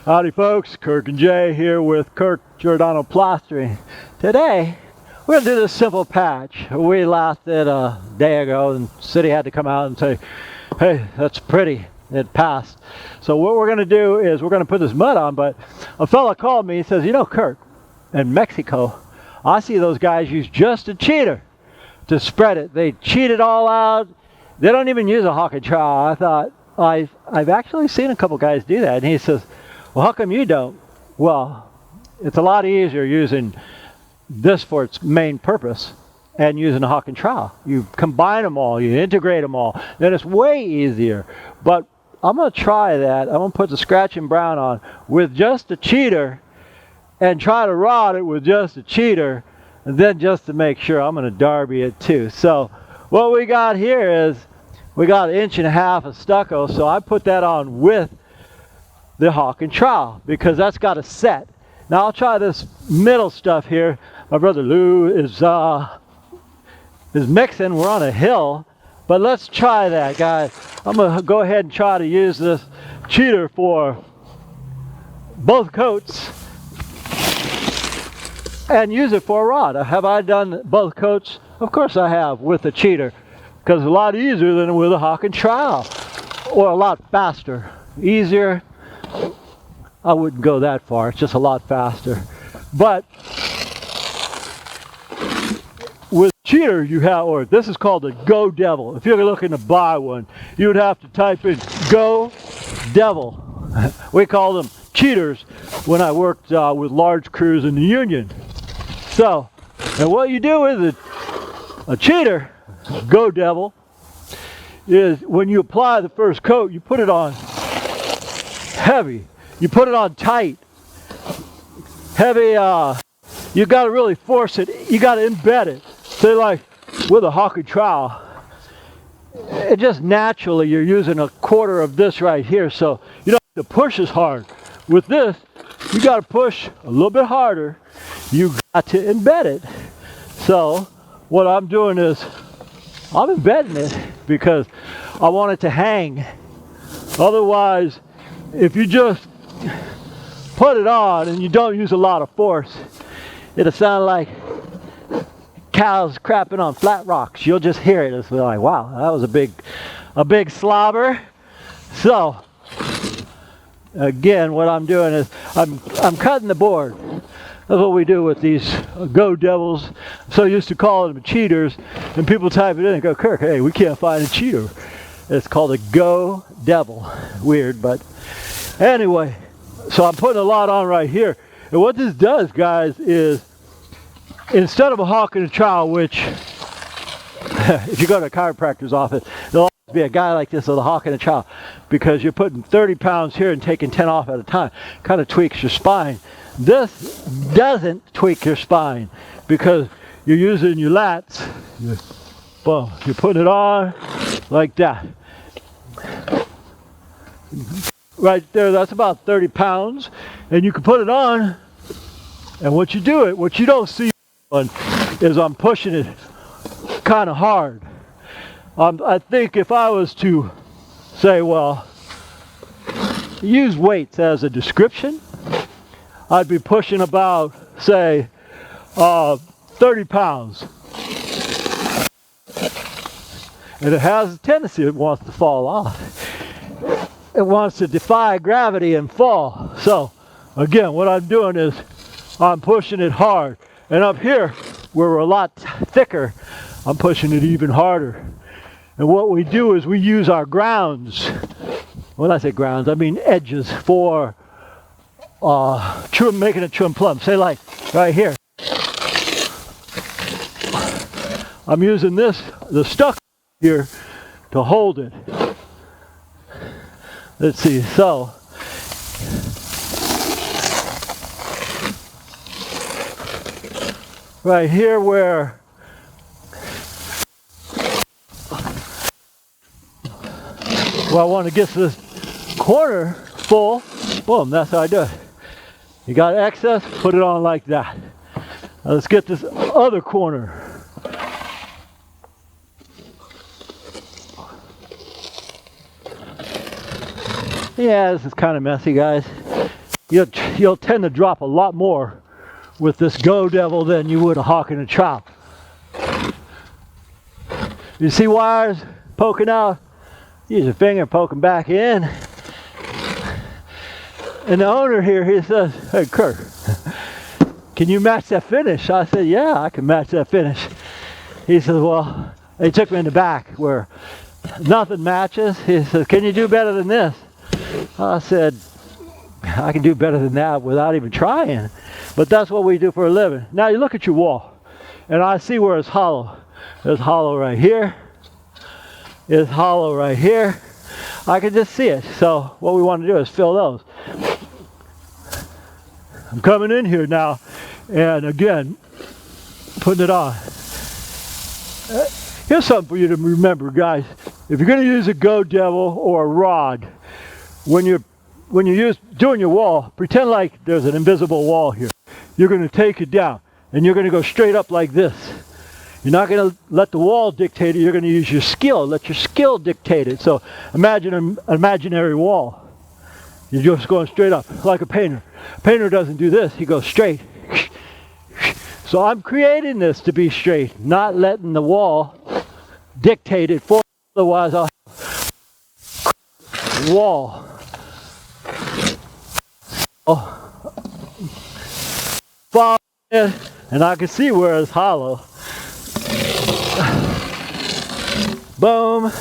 Howdy folks, Kirk and Jay here with Kirk Giordano Plastering. Today, we're going to do this simple patch. We lasted a day ago and the city had to come out and say, hey, that's pretty, it passed. So what we're going to do is we're going to put this mud on, but a fella called me, he says, you know Kirk, in Mexico, I see those guys use just a cheater to spread it. They cheat it all out. They don't even use a hock and trowel. I thought, I've actually seen a couple guys do that. And he says, well, how come you don't? Well, it's a lot easier using this for its main purpose and using a hock and trowel. You combine them all, you integrate them all, then it's way easier. But I'm going to try that. I'm going to put the scratch and brown on with just a cheater and try to rod it with just a cheater, and then just to make sure, I'm going to Darby it too. So what we got here is we got 1.5 inches of stucco, so I put that on with the hock and trowel because that's got a set. Now I'll try this middle stuff here. My brother Lou is mixing. We're on a hill, but let's try that, guys. I'm gonna go ahead and try to use this cheater for both coats and use it for a rod. Have I done both coats? Of course I have with the cheater, because it's a lot easier than with a hock and trowel, or a lot faster. Easier, I wouldn't go that far, it's just a lot faster. But with cheater you have, or this is called a go-devel. If you're looking to buy one, you would have to type in go-devel. We call them cheaters when I worked with large crews in the Union. So, and what you do with a cheater, go-devel, is when you apply the first coat, you put it on heavy. You put it on tight. Heavy, you got to really force it. You got to embed it. Say like with a hock and trowel, it just naturally, you're using 1/4 of this right here, so you don't have to push as hard. With this, you got to push a little bit harder. You got to embed it. So what I'm doing is I'm embedding it because I want it to hang. Otherwise, if you just put it on and you don't use a lot of force, it'll sound like cows crapping on flat rocks. You'll just hear it. It's like, wow, that was a big slobber. So again, what I'm doing is I'm cutting the board. That's what we do with these go-devels. I'm so used to calling them cheaters, and people type it in and go, Kirk, hey, we can't find a cheater. It's called a go-devel. Weird, but anyway, so I'm putting a lot on right here. And what this does, guys, is instead of a hock and a trowel, which if you go to a chiropractor's office, there'll always be a guy like this with a hock and a trowel, because you're putting 30 pounds here and taking 10 off at a time. Kind of tweaks your spine. This doesn't tweak your spine because you're using your lats. Boom, you put it on like that. Right there, that's about 30 pounds, and you can put it on, and what you don't see is I'm pushing it kind of hard. I think if I was to say, well, use weights as a description, I'd be pushing about, say, 30 pounds. And it has a tendency, it wants to fall off. It wants to defy gravity and fall. So again, what I'm doing is I'm pushing it hard. And up here, where we're a lot thicker, I'm pushing it even harder. And what we do is we use our grounds. When I say grounds, I mean edges for making a trim plumb. Say like right here. I'm using the Stucco here to hold it. Let's see, so right here where I want to get to this corner full, boom, that's how I do it. You got excess, put it on like that. Now let's get this other corner. Yeah, this is kind of messy, guys. you'll tend to drop a lot more with this go-devel than you would a hawk and a trowel. You see wires poking out? Use your finger, poking back in. And the owner here, he says, "Hey, Kirk, can you match that finish?" I said, "Yeah, I can match that finish." He says, "Well," he took me in the back where nothing matches. He says, "Can you do better than this?" I said, "I can do better than that without even trying." But that's what we do for a living. Now you look at your wall, and I see where it's hollow. It's hollow right here. It's hollow right here. I can just see it. So what we want to do is fill those. I'm coming in here now, and again, putting it on. Here's something for you to remember, guys. If you're going to use a go-devel or a rod, when you're doing your wall, pretend like there's an invisible wall here. You're going to take it down, and you're going to go straight up like this. You're not going to let the wall dictate it. You're going to use your skill. Let your skill dictate it. So imagine an imaginary wall. You're just going straight up, like a painter. A painter doesn't do this. He goes straight. So I'm creating this to be straight, not letting the wall dictate it for me. Otherwise, I'll have wall. Follow it, and I can see where it's hollow. Boom.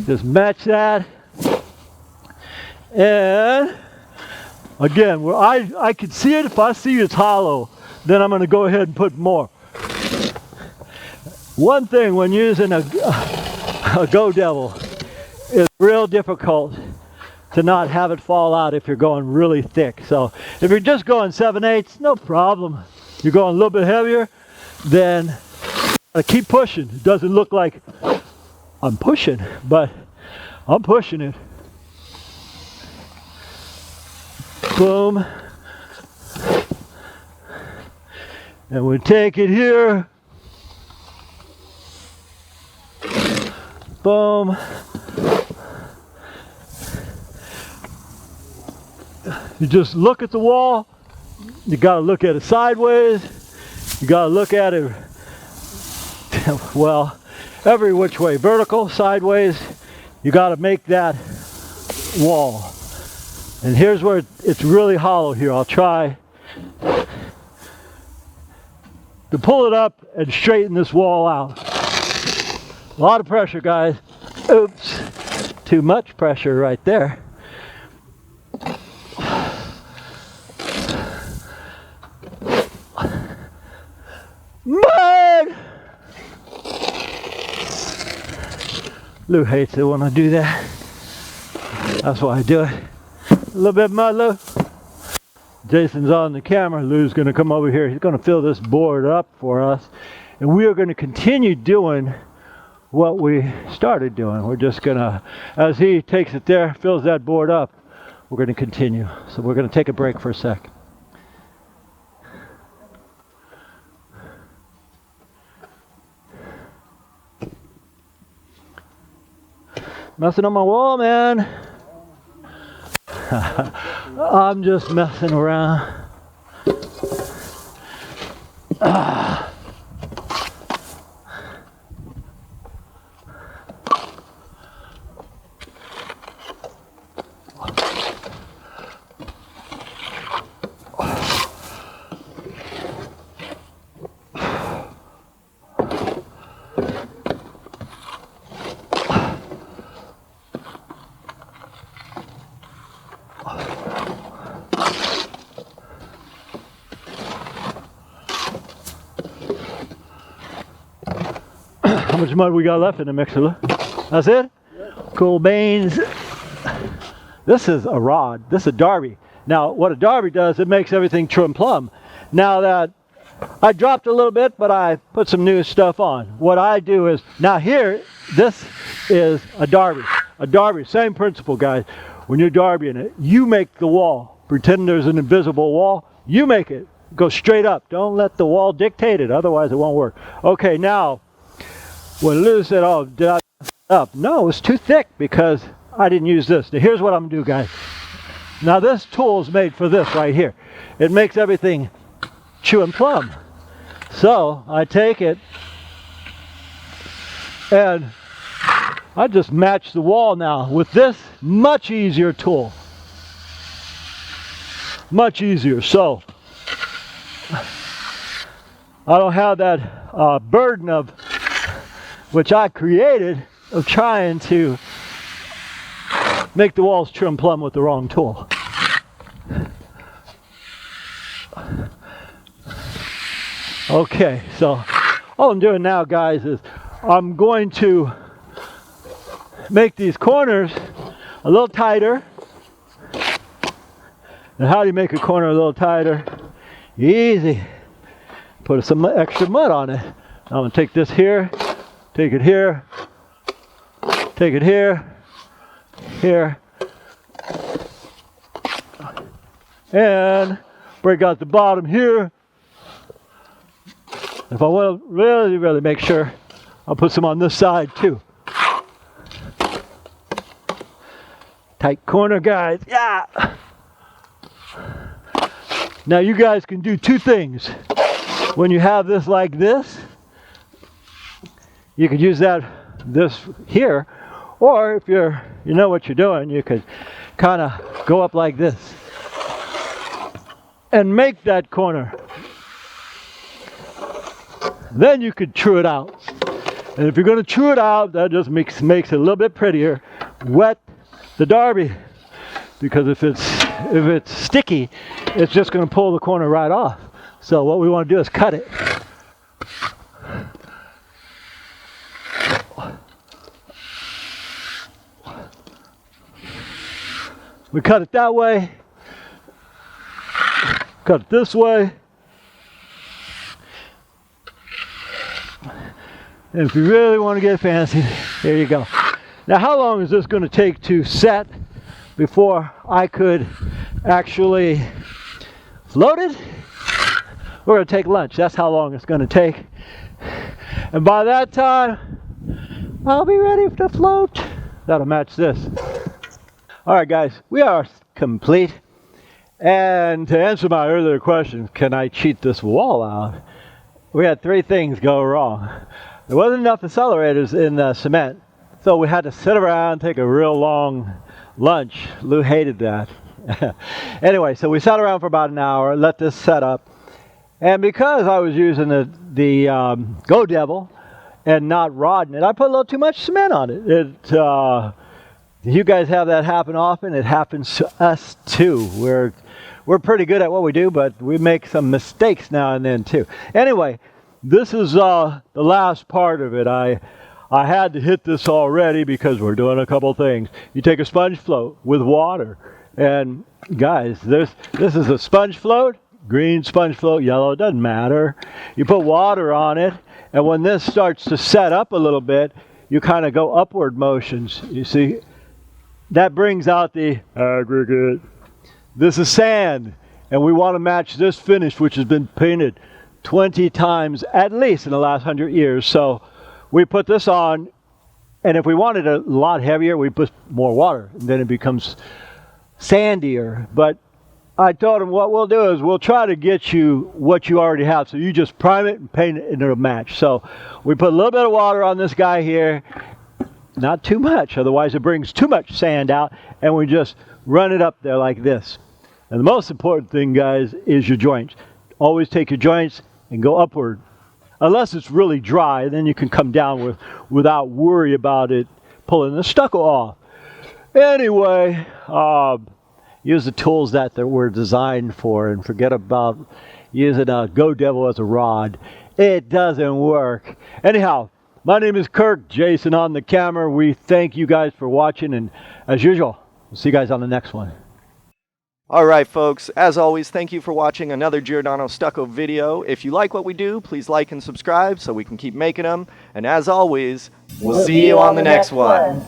Just match that. And again, where I can see it, if I see it's hollow, then I'm going to go ahead and put more. One thing when using a go-devel, it's real difficult to not have it fall out if you're going really thick. So if you're just going 7/8, no problem. You're going a little bit heavier, then keep pushing. It doesn't look like I'm pushing, but I'm pushing it. Boom. And we take it here. Boom. You just look at the wall. You got to look at it sideways. You got to look at it, well, every which way. Vertical, sideways. You got to make that wall. And here's where it's really hollow here. I'll try to pull it up and straighten this wall out. A lot of pressure, guys. Oops. Too much pressure right there. Mud! Lou hates it when I do that. That's why I do it. A little bit of mud, Lou. Jason's on the camera. Lou's going to come over here. He's going to fill this board up for us. And we are going to continue doing what we started doing. We're just going to, as he takes it there, fills that board up, we're going to continue. So we're going to take a break for a sec. Messing on my wall, man. I'm just messing around. How much mud we got left in the mixer? That's it? Yeah. Cool beans. This is a rod. This is a Darby. Now, what a Darby does, it makes everything trim plumb. Now that I dropped a little bit, but I put some new stuff on. What I do is, now here, this is a Darby. A Darby, same principle, guys. When you're Darbying it, you make the wall. Pretend there's an invisible wall. You make it. Go straight up. Don't let the wall dictate it, otherwise it won't work. Okay, now, when Lou said, oh, did I mess it up? No, it was too thick because I didn't use this. Now, here's what I'm gonna do, guys. Now this tool is made for this right here. It makes everything chewing plumb. So I take it and I just match the wall now with this much easier tool. Much easier. So I don't have that burden of, which I created, of trying to make the walls trim plumb with the wrong tool. Okay, so all I'm doing now, guys, is I'm going to make these corners a little tighter. And how do you make a corner a little tighter? Easy. Put some extra mud on it. I'm going to take this here, take it here, take it here, here, and break out the bottom here. If I want to really make sure, I'll put some on this side too. Tight corner, guys. Yeah! Now you guys can do two things. When you have this like this, you could use this here, or if you know what you're doing, you could kind of go up like this and make that corner. Then you could true it out. And if you're going to true it out, that just makes it a little bit prettier. Wet the Darby, because if it's sticky, it's just going to pull the corner right off. So what we want to do is cut it. We cut it that way, cut it this way, and if you really want to get fancy, there you go. Now how long is this going to take to set before I could actually float it? We're going to take lunch. That's how long it's going to take. And by that time, I'll be ready to float. That'll match this. All right, guys, we are complete. And to answer my earlier question, can I cheat this wall out? We had three things go wrong. There wasn't enough accelerators in the cement, so we had to sit around, take a real long lunch. Lou hated that. Anyway, so we sat around for about an hour, let this set up. And because I was using the go-devel and not rodding it, I put a little too much cement on it. You guys have that happen often. It happens to us too. We're pretty good at what we do, but we make some mistakes now and then too. Anyway, this is the last part of it. I had to hit this already because we're doing a couple things. You take a sponge float with water, and guys, this is a sponge float. Green sponge float, yellow, it doesn't matter. You put water on it, and when this starts to set up a little bit, you kind of go upward motions. You see, that brings out the aggregate. This is sand, and we want to match this finish, which has been painted 20 times at least in the last 100 years. So we put this on, and if we wanted a lot heavier, we put more water, and then it becomes sandier. But I told him what we'll do is we'll try to get you what you already have. So you just prime it and paint it and it'll match. So we put a little bit of water on this guy here. Not too much, otherwise it brings too much sand out. And we just run it up there like this. And the most important thing, guys, is your joints. Always take your joints and go upward. Unless it's really dry, then you can come down without worry about it pulling the stucco off. Anyway, use the tools that were designed for, and forget about using a go-devel as a rod. It doesn't work. Anyhow, my name is Kirk, Jason on the camera. We thank you guys for watching, and as usual, we'll see you guys on the next one. All right, folks, as always, thank you for watching another Giordano Stucco video. If you like what we do, please like and subscribe so we can keep making them. And as always, we'll see you on the next one.